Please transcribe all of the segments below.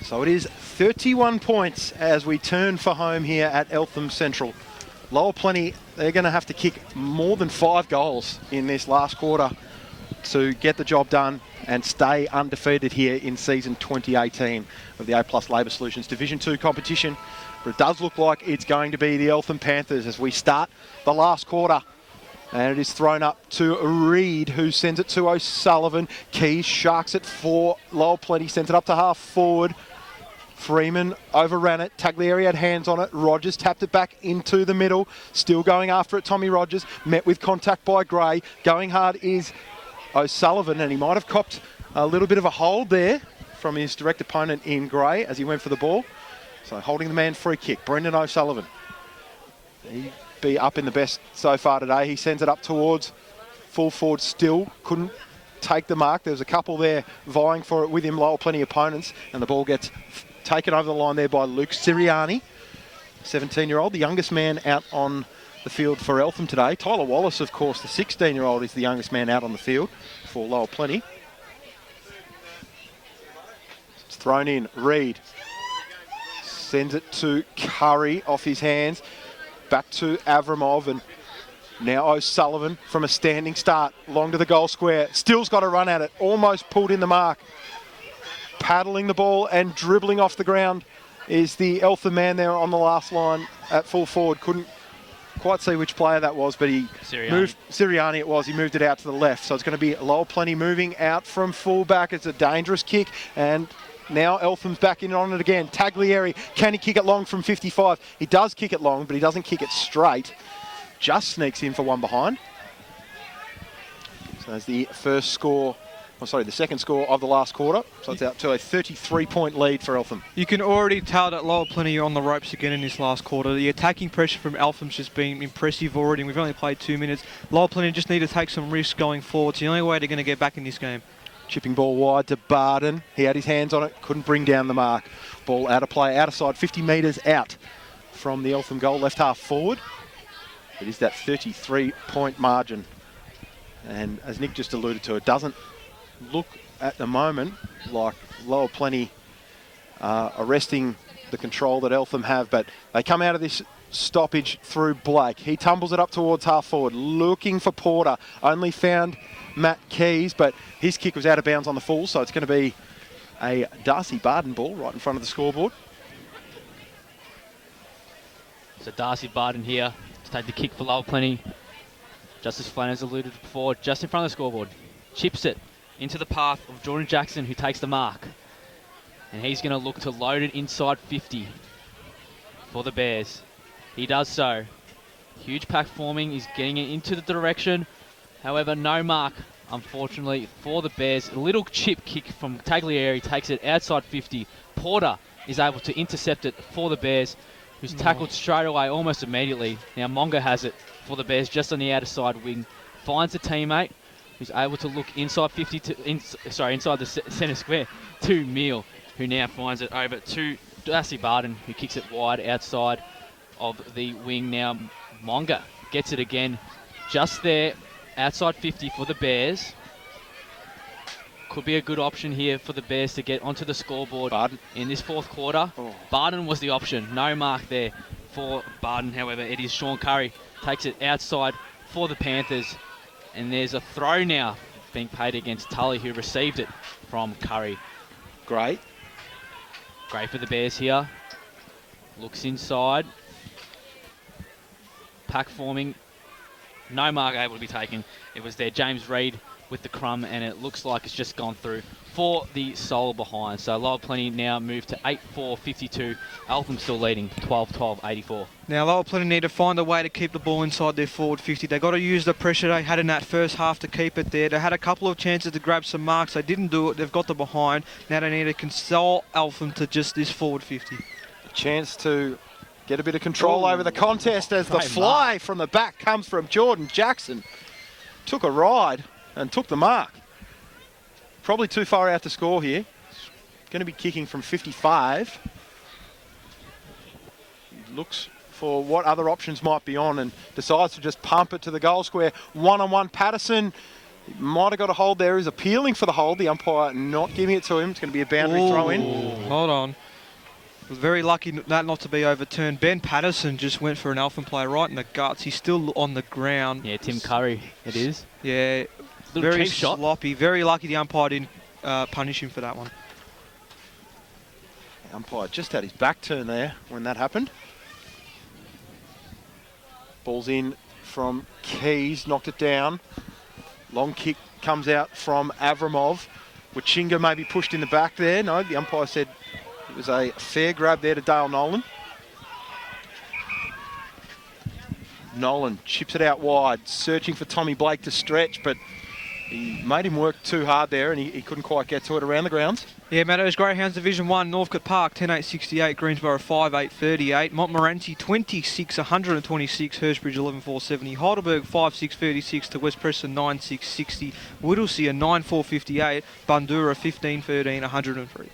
So it is 31 points as we turn for home here at Eltham Central. Lower Plenty, they're going to have to kick more than 5 goals in this last quarter to get the job done and stay undefeated here in season 2018 of the A+ Labour Solutions Division 2 competition. But it does look like it's going to be the Eltham Panthers as we start the last quarter. And it is thrown up to Reed, who sends it to O'Sullivan. Keys sharks it for Lower Plenty, sends it up to half forward. Freeman overran it. Taglieri had hands on it. Rogers tapped it back into the middle. Still going after it, Tommy Rogers. Met with contact by Gray. Going hard is O'Sullivan, and he might have copped a little bit of a hold there from his direct opponent in Gray as he went for the ball. So holding the man free kick, Brendan O'Sullivan. He'd be up in the best so far today. He sends it up towards full forward still. Couldn't take the mark. There was a couple there vying for it with him, Lower Plenty opponents, and the ball gets taken over the line there by Luke Siriani, 17-year-old, the youngest man out on the field for Eltham today. Tyler Wallace, of course, the 16-year-old, is the youngest man out on the field for Lower Plenty. It's thrown in. Reed sends it to Curry off his hands. Back to Avramov, and now O'Sullivan from a standing start. Long to the goal square. Still's got a run at it. Almost pulled in the mark. Paddling the ball and dribbling off the ground is the Eltham man there on the last line at full forward. Couldn't quite see which player that was, but he moved. Siriani it was. He moved it out to the left. So it's going to be Lower Plenty moving out from fullback. It's a dangerous kick, and now Eltham's back in on it again. Taglieri, can he kick it long from 55? He does kick it long, but he doesn't kick it straight. Just sneaks in for one behind. So that's the first score. The second score of the last quarter. So it's out to a 33-point lead for Eltham. You can already tell that Lower Plenty are on the ropes again in this last quarter. The attacking pressure from Eltham's just been impressive already, and we've only played 2 minutes. Lower Plenty just need to take some risks going forward. It's the only way they're going to get back in this game. Chipping ball wide to Barden. He had his hands on it, couldn't bring down the mark. Ball out of play, out of side, 50 metres out from the Eltham goal, left half forward. It is that 33-point margin. And as Nick just alluded to, it doesn't look at the moment like Lower Plenty arresting the control that Eltham have, but they come out of this stoppage through Blake. He tumbles it up towards half forward, looking for Porter. Only found Matt Keys, but his kick was out of bounds on the full, so it's going to be a Darcy Barden ball right in front of the scoreboard. So Darcy Barden here to take the kick for Lower Plenty. Just as Flann has alluded before, just in front of the scoreboard. Chips it into the path of Jordan Jackson, who takes the mark. And he's going to look to load it inside 50 for the Bears. He does so. Huge pack forming. He's getting it into the direction. However, no mark, unfortunately, for the Bears. A little chip kick from Taglieri takes it outside 50. Porter is able to intercept it for the Bears, who's tackled straight away almost immediately. Now Monga has it for the Bears just on the outer side wing. Finds a teammate who's able to look inside 50 to inside the centre square to Meal, who now finds it over to Darcy Barden, who kicks it wide outside of the wing. Now Monga gets it again just there outside 50 for the Bears. Could be a good option here for the Bears to get onto the scoreboard in this fourth quarter. Barden was the option. No mark there for Barden. However, it is Sean Curry. Takes it outside for the Panthers. And there's a throw now being paid against Tully, who received it from Curry. Great for the Bears here. Looks inside. Pack forming. No mark able to be taken. It was there James Reed with the crumb, and it looks like it's just gone through for the Soul behind. So Lower Plenty now moved to 8-4-52. Eltham still leading 12-12-84. Now Lower Plenty need to find a way to keep the ball inside their forward 50. They've got to use the pressure they had in that first half to keep it there. They had a couple of chances to grab some marks. They didn't do it. They've got the behind. Now they need to console Eltham to just this forward 50. A chance to get a bit of control over the contest as the fly from the back comes from Jordan Jackson. Took a ride and took the mark. Probably too far out to score here. Going to be kicking from 55. Looks for what other options might be on and decides to just pump it to the goal square. One-on-one Patterson He might have got a hold there. He's appealing for the hold. The umpire not giving it to him. It's going to be a boundary throw in. Hold on. Was very lucky that not to be overturned. Ben Patterson just went for an Eltham play right in the guts. He's still on the ground. Yeah, Tim Curry, it is. Yeah, Little very cheap shot. sloppy. Very lucky the umpire didn't punish him for that one. The umpire just had his back turned there when that happened. Ball's in from Keys, knocked it down. Long kick comes out from Avramov. Wachinga maybe pushed in the back there. No, the umpire said it was a fair grab there to Dale Nolan. Nolan chips it out wide, searching for Tommy Blake to stretch, but he made him work too hard there and he couldn't quite get to it around the grounds. Yeah, Meadows Greyhounds Division 1, Northcote Park 10-8-68, Greensboro 5-8-38, Montmorency 26-126, Hurstbridge 11-4-70, Heidelberg 5-6-36 to West Preston 9-6-60, Whittlesea 9-4-58, Bundura 15-13, 103.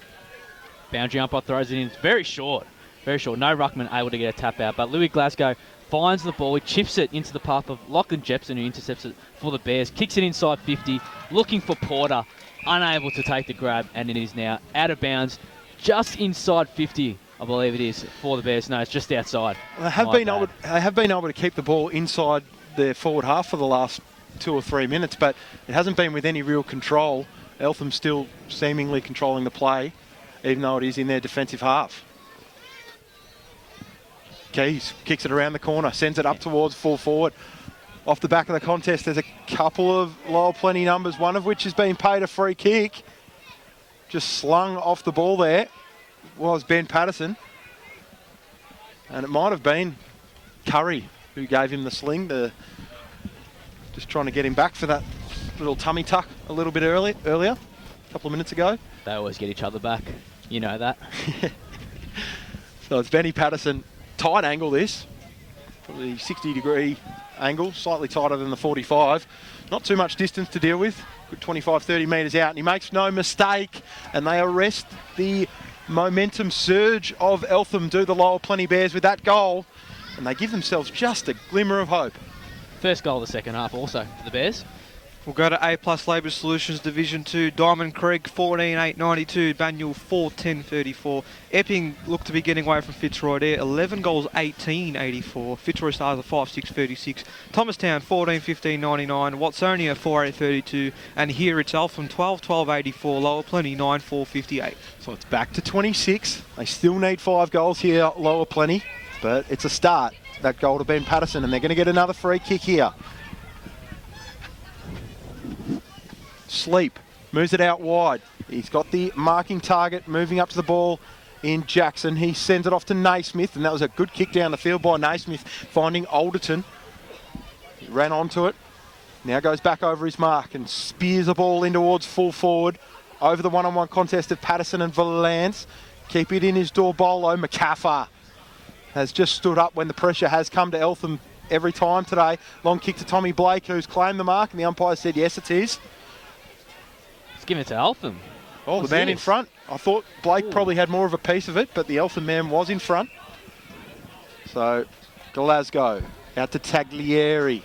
Boundary umpire throws it in. It's very short. Very short. No ruckman able to get a tap out. But Louis Glasgow finds the ball. He chips it into the path of Lachlan Jepson, who intercepts it for the Bears. Kicks it inside 50. Looking for Porter. Unable to take the grab. And it is now out of bounds. Just inside 50, I believe it is, for the Bears. No, it's just outside. They have been able to keep the ball inside their forward half for the last 2 or 3 minutes, but it hasn't been with any real control. Eltham still seemingly controlling the play, even though it is in their defensive half. Keys kicks it around the corner, sends it up towards full forward. Off the back of the contest, there's a couple of Lower Plenty numbers, one of which has been paid a free kick. Just slung off the ball there was Ben Patterson. And it might have been Curry who gave him the sling, just trying to get him back for that little tummy tuck a little bit earlier, a couple of minutes ago. They always get each other back. You know that. So it's Benny Patterson. Tight angle this. Probably 60-degree angle, slightly tighter than the 45. Not too much distance to deal with. Good 25, 30 metres out, and he makes no mistake. And they arrest the momentum surge of Eltham, do the Lower Plenty Bears with that goal. And they give themselves just a glimmer of hope. First goal of the second half also for the Bears. We'll go to A+ Labour Solutions Division 2. Diamond Creek 14-8-92. Banyule 4-10-34. Epping looked to be getting away from Fitzroy there. 11 goals 18-84. Fitzroy Stars are 5-6-36. Thomastown 14-15-99. Watsonia 4-8-32. And here it's Eltham 12-12-84. Lower Plenty 9-4-58. So it's back to 26. They still need 5 goals here, Lower Plenty. But it's a start, that goal to Ben Patterson. And they're going to get another free kick here. Sleep moves it out wide. He's got the marking target moving up to the ball in Jackson. He sends it off to Naismith, and that was a good kick down the field by Naismith, finding Alderton. He ran onto it. Now goes back over his mark and spears the ball in towards full forward. Over the one-on-one contest of Patterson and Valance. Keep it in his door, Bolo. McCaffar has just stood up when the pressure has come to Eltham every time today. Long kick to Tommy Blake, who's claimed the mark, and the umpire said yes, it is. Give it to Eltham. Oh, the man in front. I thought Blake probably had more of a piece of it, but the Eltham man was in front. So, Glasgow out to Taglieri.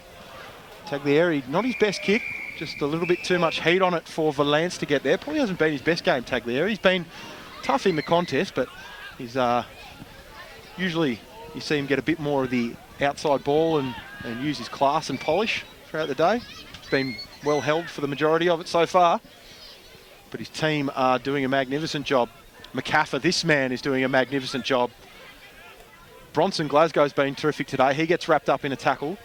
Taglieri, not his best kick, just a little bit too much heat on it for Valance to get there. Probably hasn't been his best game, Taglieri. He's been tough in the contest, but he's usually you see him get a bit more of the outside ball and use his class and polish throughout the day. He's been well held for the majority of it so far. But his team are doing a magnificent job. McCaffar, this man, is doing a magnificent job. Bronson Glasgow's been terrific today. He gets wrapped up in a tackle.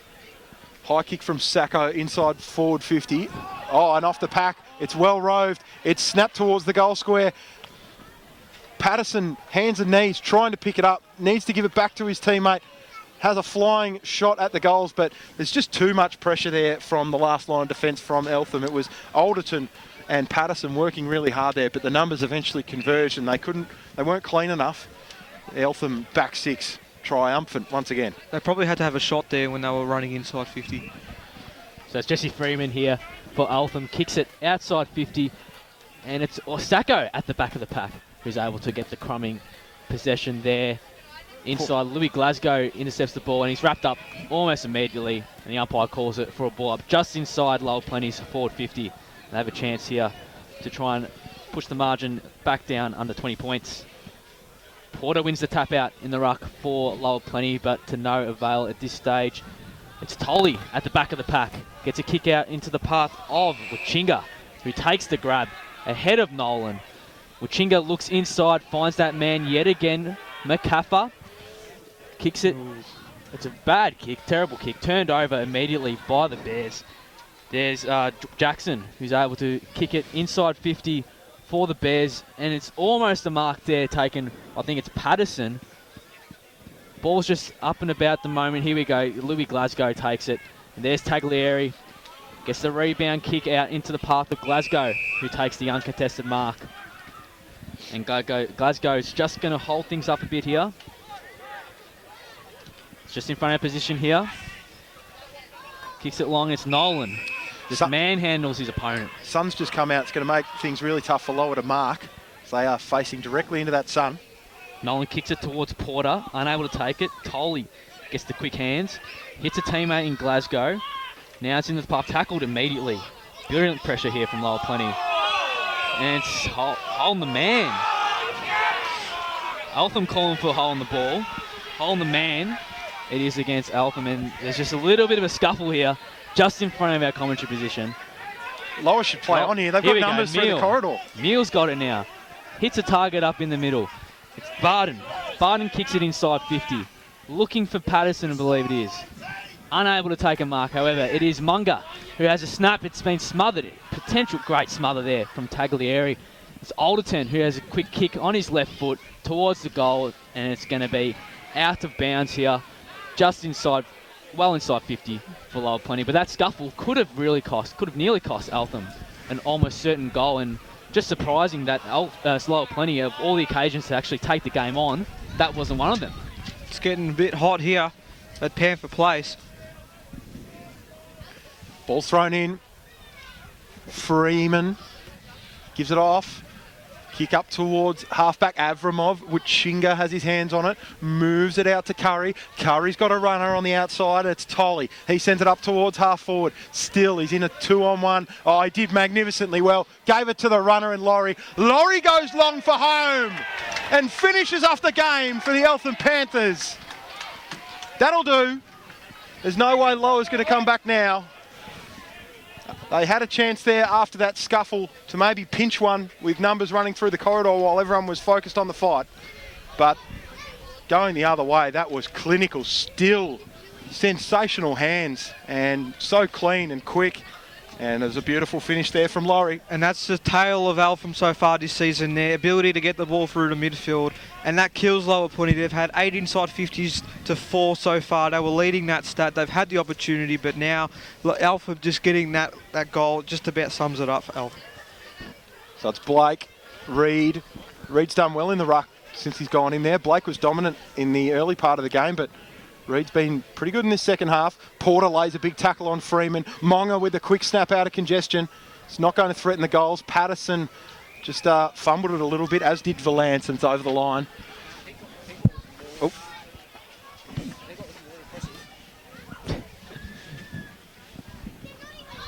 High kick from Sacco inside forward 50. Oh, and off the pack. It's well roved. It's snapped towards the goal square. Patterson, hands and knees, trying to pick it up. Needs to give it back to his teammate. Has a flying shot at the goals, but there's just too much pressure there from the last line of defence from Eltham. It was Alderton and Patterson working really hard there, but the numbers eventually converged and they weren't clean enough. Eltham back 6, triumphant once again. They probably had to have a shot there when they were running inside 50. So it's Jesse Freeman here for Eltham. Kicks it outside 50, and it's Osako at the back of the pack who's able to get the crumbing possession there. inside. Louis Glasgow intercepts the ball and he's wrapped up almost immediately, and the umpire calls it for a ball up just inside Lower Plenty's forward 50. They have a chance here to try and push the margin back down under 20 points. Porter wins the tap out in the ruck for Lower Plenty, but to no avail at this stage. It's Tolley at the back of the pack. Gets a kick out into the path of Wachinga, who takes the grab ahead of Nolan. Wachinga looks inside, finds that man yet again, McCaffer. Kicks it. It's a bad kick, terrible kick. Turned over immediately by the Bears. There's Jackson, who's able to kick it inside 50 for the Bears, and it's almost a mark there taken. I think it's Patterson. Ball's just up and about the moment. Here we go. Louis Glasgow takes it. And there's Taglieri. Gets the rebound kick out into the path of Glasgow, who takes the uncontested mark. And Glasgow's just going to hold things up a bit here. It's just in front of position here. Kicks it long. It's Nolan. Just manhandles his opponent. Sun's just come out. It's going to make things really tough for Lower to mark. They are facing directly into that sun. Nolan kicks it towards Porter, unable to take it. Tolley gets the quick hands, hits a teammate in Glasgow. Now it's into the path, tackled immediately. Brilliant pressure here from Lower Plenty. And it's hole in the man. Eltham calling for a hole in the ball. Hole in the man. It is against Eltham, and there's just a little bit of a scuffle here, just in front of our commentary position. Lower should play on here. They've got numbers through the corridor. Meals got it now. Hits a target up in the middle. It's Barden. Barden kicks it inside 50. Looking for Patterson, I believe it is. Unable to take a mark, however, it is Munga who has a snap. It's been smothered. Potential great smother there from Taglieri. It's Alderton who has a quick kick on his left foot towards the goal, and it's going to be out of bounds here, just inside, well inside 50 for Lower Plenty. But that scuffle could have nearly cost Eltham an almost certain goal, and just surprising that Lower Plenty, of all the occasions to actually take the game on, that wasn't one of them. It's getting a bit hot here at Panther Place. Ball's thrown in. Freeman gives it off. Kick up towards halfback Avramov. Wachinga has his hands on it. Moves it out to Curry. Curry's got a runner on the outside. It's Tolley. He sends it up towards half forward. Still, he's in a 2-on-1. Oh, he did magnificently well. Gave it to the runner and Laurie. Laurie goes long for home and finishes off the game for the Eltham Panthers. That'll do. There's no way Lower's going to come back now. They had a chance there after that scuffle to maybe pinch one with numbers running through the corridor while everyone was focused on the fight. But going the other way, that was clinical. Still sensational hands and so clean and quick. And it was a beautiful finish there from Laurie. And that's the tale of Eltham so far this season. Their ability to get the ball through to midfield, and that kills Lower Plenty. They've had 8 inside 50s to 4 so far. They were leading that stat. They've had the opportunity, but now Eltham just getting that goal just about sums it up for Eltham. So it's Blake, Reid. Reid's done well in the ruck since he's gone in there. Blake was dominant in the early part of the game, but Reid's been pretty good in this second half. Porter lays a big tackle on Freeman. Monga with a quick snap out of congestion. It's not going to threaten the goals. Patterson just fumbled it a little bit, as did Valance, and it's over the line. Oh.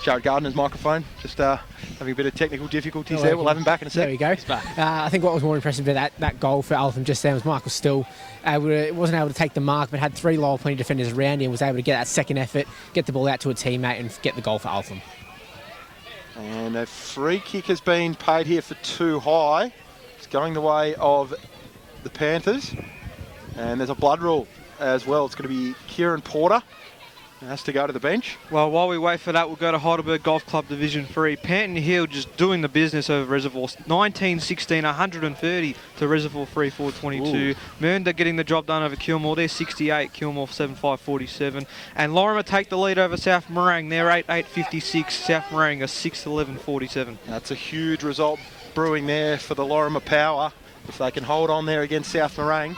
Jared Gardner's microphone, just having a bit of technical difficulties there. We'll have him back in a sec. There we go. I think what was more impressive about that goal for Eltham just then was Michael Still wasn't able to take the mark, but had 3 Lower Plenty defenders around him, was able to get that second effort, get the ball out to a teammate and get the goal for Eltham. And a free kick has been paid here for too high. It's going the way of the Panthers. And there's a blood rule as well. It's going to be Kieran Porter. He has to go to the bench. Well, while we wait for that, we'll go to Heidelberg Golf Club Division 3. Panton Hill just doing the business over Reservoir. 19-16, 130 to Reservoir 3, 422. Mernda getting the job done over Kilmore. They're 68, Kilmore 75-47. And Lorimer take the lead over South Morang. They're 8-56. South Morang are 6-11-47. That's a huge result brewing there for the Lorimer Power. If they can hold on there against South Morang.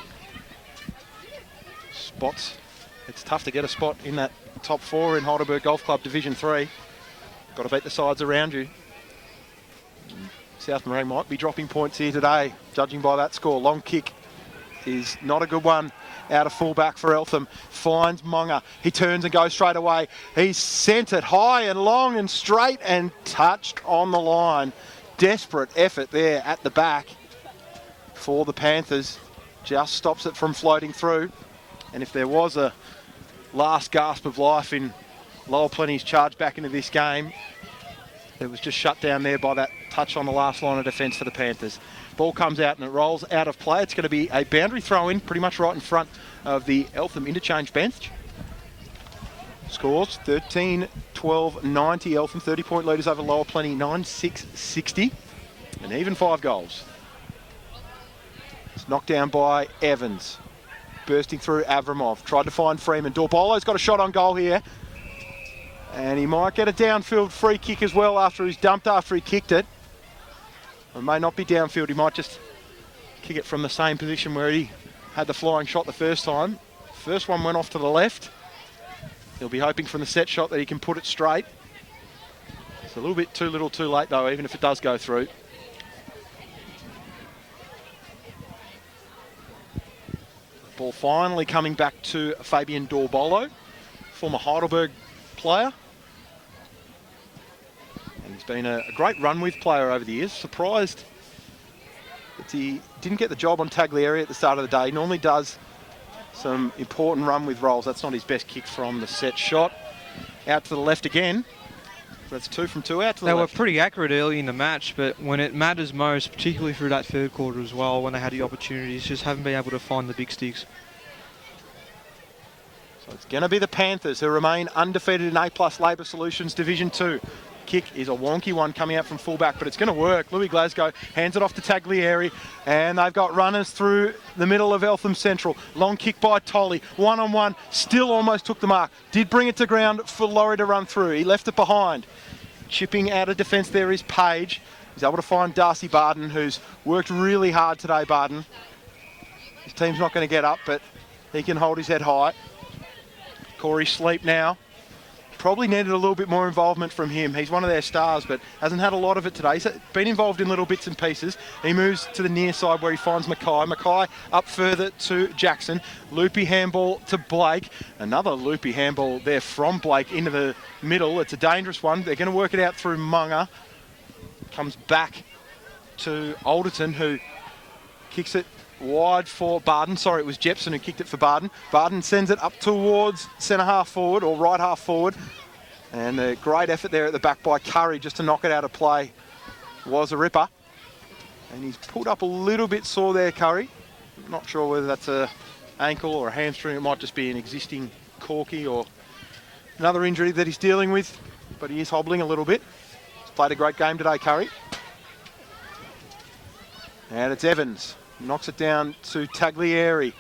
Spots. It's tough to get a spot in that top 4 in Heidelberg Golf Club Division 3. Got to beat the sides around you. South Morang might be dropping points here today, judging by that score. Long kick is not a good one out of fullback for Eltham. Finds Monga. He turns and goes straight away. He's sent it high and long and straight and touched on the line. Desperate effort there at the back for the Panthers. Just stops it from floating through. And if there was a last gasp of life in Lowell Plenty's charge back into this game, it was just shut down there by that touch on the last line of defence for the Panthers. Ball comes out and it rolls out of play. It's going to be a boundary throw-in pretty much right in front of the Eltham interchange bench. Scores 13-12-90 Eltham, 30-point leaders over Lower Plenty, 9-6-60, and even 5 goals. It's knocked down by Evans. Bursting through Avramov. Tried to find Freeman. Dorbolo's got a shot on goal here. And he might get a downfield free kick as well after he's dumped after he kicked it. It may not be downfield. He might just kick it from the same position where he had the flying shot the first time. First one went off to the left. He'll be hoping from the set shot that he can put it straight. It's a little bit too little too late though, even if it does go through. Ball finally coming back to Fabian Dorbolo, former Heidelberg player. And he's been a great run-with player over the years. Surprised that he didn't get the job on Taglieri at the start of the day. He normally does some important run-with roles. That's not his best kick from the set shot. Out to the left again. That's 2 from 2 out to the left. They were pretty accurate early in the match, but when it matters most, particularly through that third quarter as well, when they had the opportunities, just haven't been able to find the big sticks. So it's going to be the Panthers who remain undefeated in A-Plus Labour Solutions Division 2. Kick is a wonky one coming out from fullback, but it's going to work. Louis Glasgow hands it off to Taglieri, and they've got runners through the middle of Eltham Central. Long kick by Tolley, one-on-one, still almost took the mark. Did bring it to ground for Laurie to run through. He left it behind. Chipping out of defence there is Page. He's able to find Darcy Barden, who's worked really hard today, Barden. His team's not going to get up, but he can hold his head high. Corey Sleep now. Probably needed a little bit more involvement from him. He's one of their stars, but hasn't had a lot of it today. He's been involved in little bits and pieces. He moves to the near side where he finds Mackay. Mackay up further to Jackson. Loopy handball to Blake. Another loopy handball there from Blake into the middle. It's a dangerous one. They're going to work it out through Munga. Comes back to Alderton, who kicks it wide for Barden. Sorry, it was Jepson who kicked it for Barden. Barden sends it up towards centre half forward or right half forward. And a great effort there at the back by Curry just to knock it out of play. Was a ripper. And he's pulled up a little bit sore there, Curry. Not sure whether that's a ankle or a hamstring. It might just be an existing corky or another injury that he's dealing with. But he is hobbling a little bit. He's played a great game today, Curry. And it's Evans. Knocks it down to Taglieri.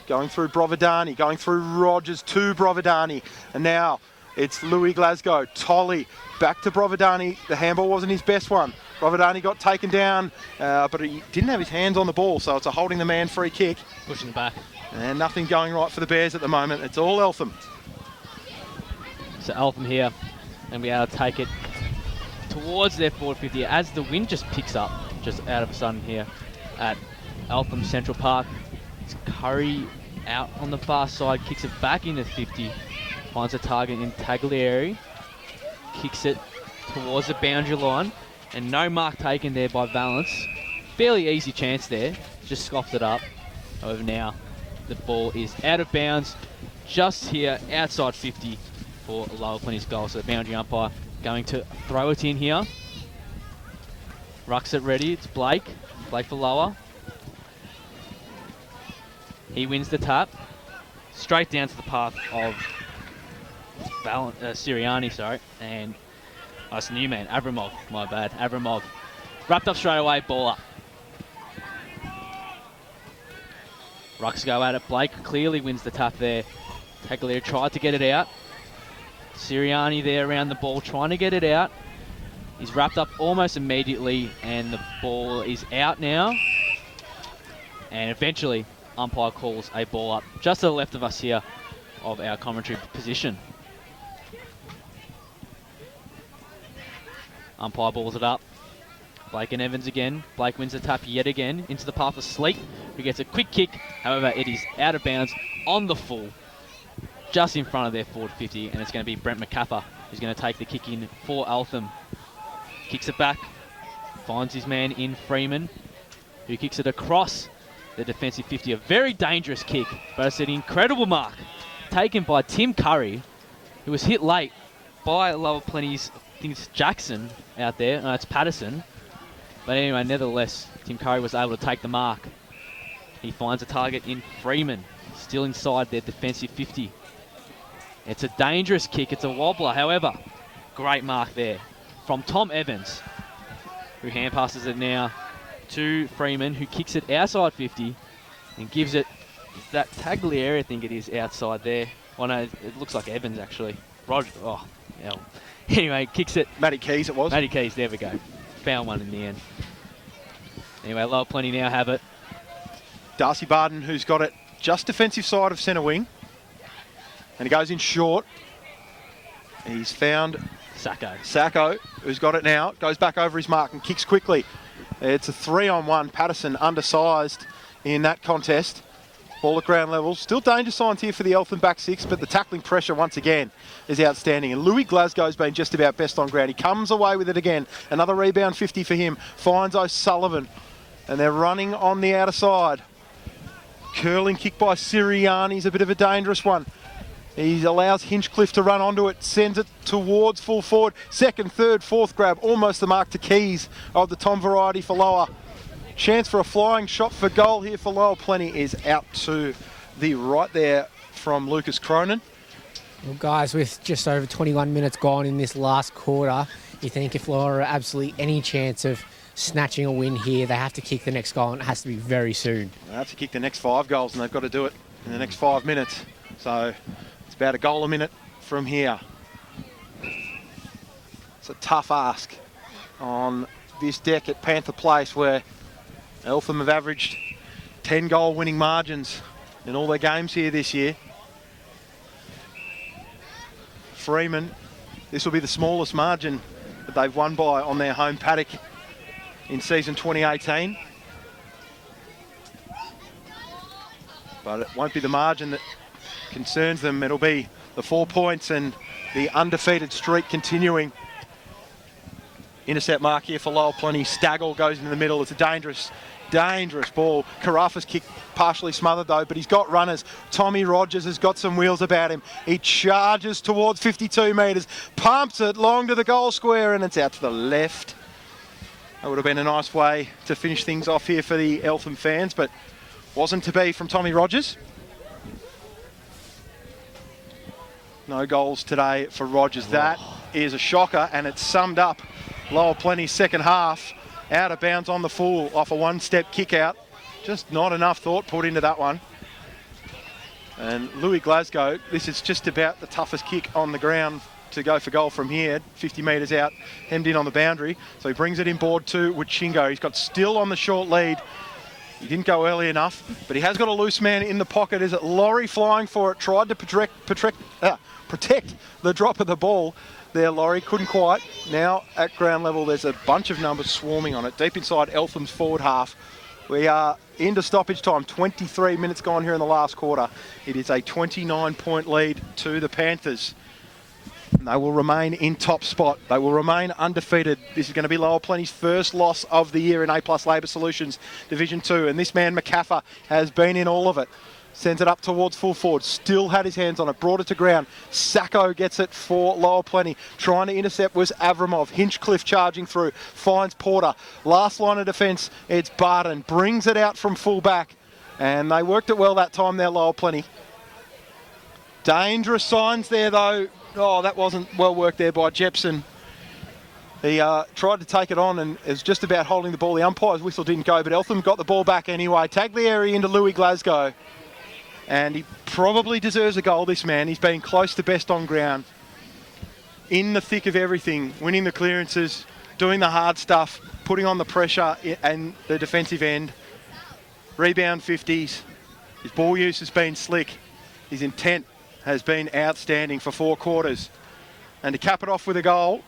Going through Brovidani, going through Rogers to Brovidani. And now it's Louis Glasgow. Tolley back to Brovidani. The handball wasn't his best one. Brovidani got taken down, but he didn't have his hands on the ball, so it's a holding the man free kick. Pushing back. And nothing going right for the Bears at the moment. It's all Eltham. So Eltham here, and we able to take it towards their forward 50 as the wind just picks up just out of a sudden here at Eltham Central Park. It's Curry out on the far side, kicks it back into 50, finds a target in Taglieri, kicks it towards the boundary line, and no mark taken there by Valence. Fairly easy chance there, just scoffed it up. However, now the ball is out of bounds, just here outside 50 for Lower Plenty's goal. So the boundary umpire going to throw it in here. Rucks it ready, it's Blake. Blake for Lower. He wins the tap. Straight down to the path of Sirianni, sorry. And that's new man, Avramov, my bad. Avramov. Wrapped up straight away, ball up. Rucks go at it. Blake clearly wins the tap there. Taglieri tried to get it out. Sirianni there around the ball, trying to get it out. He's wrapped up almost immediately, and the ball is out now. And eventually, umpire calls a ball up just to the left of us here of our commentary position. Umpire balls it up. Blake and Evans again. Blake wins the tap yet again into the path of Sleep, who gets a quick kick. However, it is out of bounds on the full, just in front of their forward 50, and it's going to be Brent McCaffer who's going to take the kick in for Eltham. Kicks it back, finds his man in Freeman, who kicks it across the defensive 50. A very dangerous kick, but it's an incredible mark taken by Tim Curry, who was hit late by Lower Plenty's, I think it's Jackson out there. No, it's Patterson. But anyway, nevertheless, Tim Curry was able to take the mark. He finds a target in Freeman, still inside their defensive 50. It's a dangerous kick. It's a wobbler. However, great mark there from Tom Evans, who hand passes it now to Freeman, who kicks it outside 50 and gives it that Taglieri, I think it is, outside there. Oh no, it looks like Evans actually. Roger, oh, hell. Anyway, kicks it. Matty Keys it was. Matty Keys, there we go. Found one in the end. Anyway, Lower Plenty now have it. Darcy Barden, who's got it just defensive side of centre wing. And he goes in short. He's found Sacco, who's got it now. Goes back over his mark and kicks quickly. It's a 3-on-1. Patterson undersized in that contest. Ball at ground level. Still danger signs here for the Eltham back six, but the tackling pressure once again is outstanding. And Louis Glasgow's been just about best on ground. He comes away with it again. Another rebound 50 for him. Finds O'Sullivan. And they're running on the outer side. Curling kick by Sirianni's a bit of a dangerous one. He allows Hinchcliffe to run onto it, sends it towards full forward. Second, third, fourth grab, almost the mark to Keys of the Tom variety for Lower. Chance for a flying shot for goal here for Lower Plenty is out to the right there from Lucas Cronin. Well, guys, with just over 21 minutes gone in this last quarter, you think if Lower are absolutely any chance of snatching a win here, they have to kick the next goal, and it has to be very soon. They have to kick the next 5 goals, and they've got to do it in the next 5 minutes. So it's about a goal a minute from here. It's a tough ask on this deck at Panther Place, where Eltham have averaged 10 goal winning margins in all their games here this year. Freeman, this will be the smallest margin that they've won by on their home paddock in season 2018. But it won't be the margin that concerns them. It'll be the 4 points and the undefeated streak continuing. Intercept mark here for Lower Plenty. Staggle goes into the middle. It's a dangerous ball. Carafa's kick partially smothered though, but he's got runners. Tommy Rogers has got some wheels about him. He charges towards 52 metres, pumps it long to the goal square, and it's out to the left. That would have been a nice way to finish things off here for the Eltham fans, but wasn't to be from Tommy Rogers. No goals today for Rogers. That is a shocker, and it's summed up Lower Plenty's second half. Out of bounds on the full off a one-step kick out. Just not enough thought put into that one. And Louis Glasgow, this is just about the toughest kick on the ground to go for goal from here. 50 metres out, hemmed in on the boundary. So he brings it in board to Wachingo. He's got still on the short lead. He didn't go early enough, but he has got a loose man in the pocket. Is it Laurie flying for it? Tried to protect the drop of the ball. There, Laurie couldn't quite. Now at ground level, there's a bunch of numbers swarming on it. Deep inside Eltham's forward half. We are into stoppage time. 23 minutes gone here in the last quarter. It is a 29-point lead to the Panthers. And they will remain in top spot. They will remain undefeated. This is going to be Lower Plenty's first loss of the year in A+ Labour Solutions Division 2. And this man, McCaffer, has been in all of it. Sends it up towards full forward. Still had his hands on it. Brought it to ground. Sacco gets it for Lower Plenty. Trying to intercept was Avramov. Hinchcliffe charging through. Finds Porter. Last line of defence. It's Barton. Brings it out from full back. And they worked it well that time there, Lower Plenty. Dangerous signs there, though. Oh, that wasn't well worked there by Jepson. He tried to take it on and is just about holding the ball. The umpire's whistle didn't go, but Eltham got the ball back anyway. Taglieri into Louis Glasgow. And he probably deserves a goal, this man. He's been close to best on ground. In the thick of everything, winning the clearances, doing the hard stuff, putting on the pressure and the defensive end. Rebound 50s. His ball use has been slick. His intent has been outstanding for 4 quarters. And to cap it off with a goal,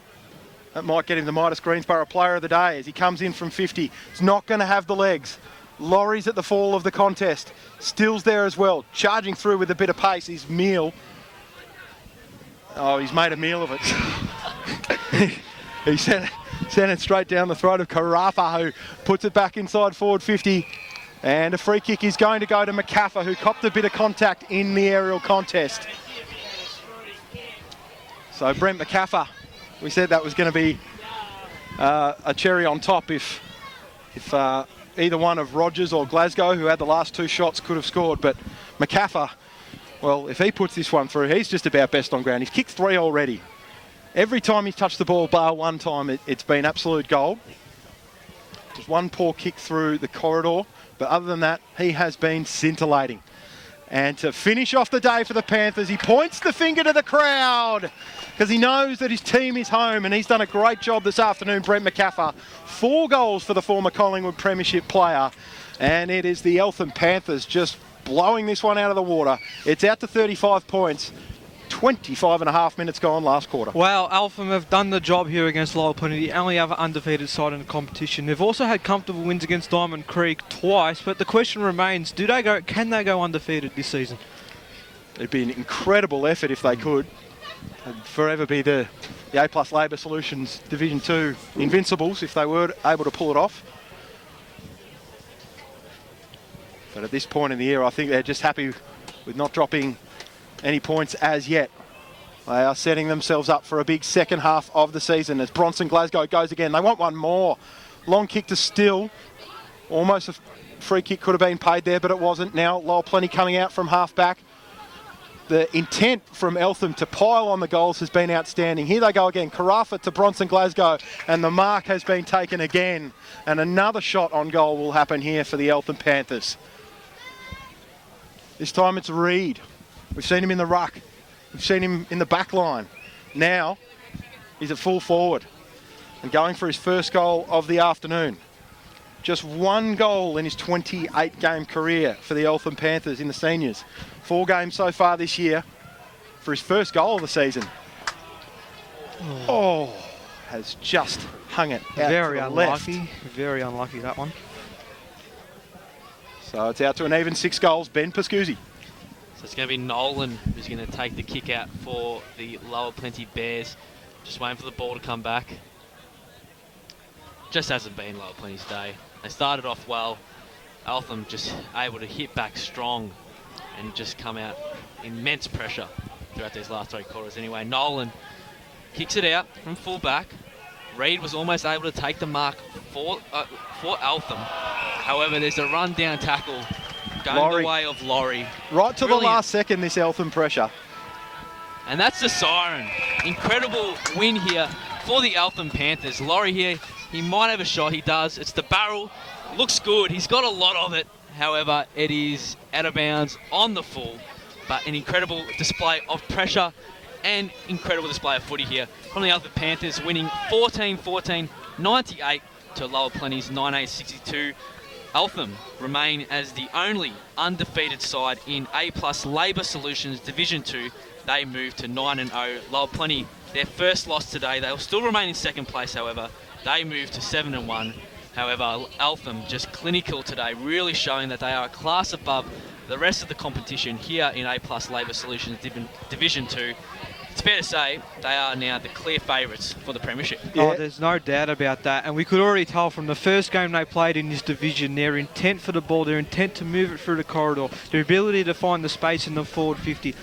That might get him the Midas Greensboro Player of the Day as he comes in from 50. It's not going to have the legs. Laurie's at the fall of the contest. Still's there as well, charging through with a bit of pace. Is Meal. Oh, he's made a meal of it. He sent it straight down the throat of Carafa, who puts it back inside forward 50. And a free kick is going to go to McCaffer, who copped a bit of contact in the aerial contest. So Brent McCaffer, we said that was going to be a cherry on top if either one of Rogers or Glasgow, who had the last 2 shots, could have scored. But McCaffer, well, if he puts this one through, he's just about best on ground. He's kicked 3 already. Every time he's touched the ball, bar one time, it's been absolute gold. Just one poor kick through the corridor. But other than that, he has been scintillating. And to finish off the day for the Panthers, he points the finger to the crowd because he knows that his team is home, and he's done a great job this afternoon, Brent McCaffer. 4 goals for the former Collingwood Premiership player. And it is the Eltham Panthers just blowing this one out of the water. It's out to 35 points. 25 and a half minutes gone last quarter. Well, Eltham have done the job here against Lower Plenty, the only other undefeated side in the competition. They've also had comfortable wins against Diamond Creek twice, but the question remains, can they go undefeated this season? It'd be an incredible effort if they could. It'd forever be the A+ Labour Solutions Division 2 Invincibles if they were able to pull it off. But at this point in the year, I think they're just happy with not dropping any points as yet. They are setting themselves up for a big second half of the season as Bronson Glasgow goes again. They want one more. Long kick to Still. Almost a free kick could have been paid there, but it wasn't. Now Lower Plenty coming out from half back. The intent from Eltham to pile on the goals has been outstanding. Here they go again. Carafa to Bronson Glasgow, and the mark has been taken again. And another shot on goal will happen here for the Eltham Panthers. This time it's Reid. We've seen him in the ruck. We've seen him in the back line. Now he's at full forward and going for his first goal of the afternoon. Just 1 goal in his 28-game career for the Eltham Panthers in the seniors. 4 games so far this year for his first goal of the season. Oh, has just hung it out Very to the unlucky. left. Very unlucky, that one. So it's out to an even 6 goals. Ben Pascuzzi. So it's going to be Nolan who's going to take the kick out for the Lower Plenty Bears. Just waiting for the ball to come back. Just hasn't been Lower Plenty's day. They started off well. Eltham just able to hit back strong and just come out immense pressure throughout these last 3 quarters. Anyway, Nolan kicks it out from full back. Reid was almost able to take the mark for Eltham. However, there's a run-down tackle going the way of Laurie. Right to Brilliant. the last second, this Eltham pressure. And that's the siren. Incredible win here for the Eltham Panthers. Laurie here, he might have a shot. He does. It's the barrel. Looks good. He's got a lot of it. However, it is out of bounds on the full. But an incredible display of pressure and incredible display of footy here from the Eltham Panthers, winning 14-14, 98 to Lower Plenty's 98-62. Eltham remain as the only undefeated side in A+ Labour Solutions Division 2. They move to 9-0. Lower Plenty, their first loss today. They will still remain in second place, however. They move to 7-1. However, Eltham just clinical today, really showing that they are a class above the rest of the competition here in A+ Labour Solutions Division 2. It's fair to say they are now the clear favourites for the premiership. Yeah. Oh, there's no doubt about that. And we could already tell from the first game they played in this division, their intent for the ball, their intent to move it through the corridor, their ability to find the space in the forward 50.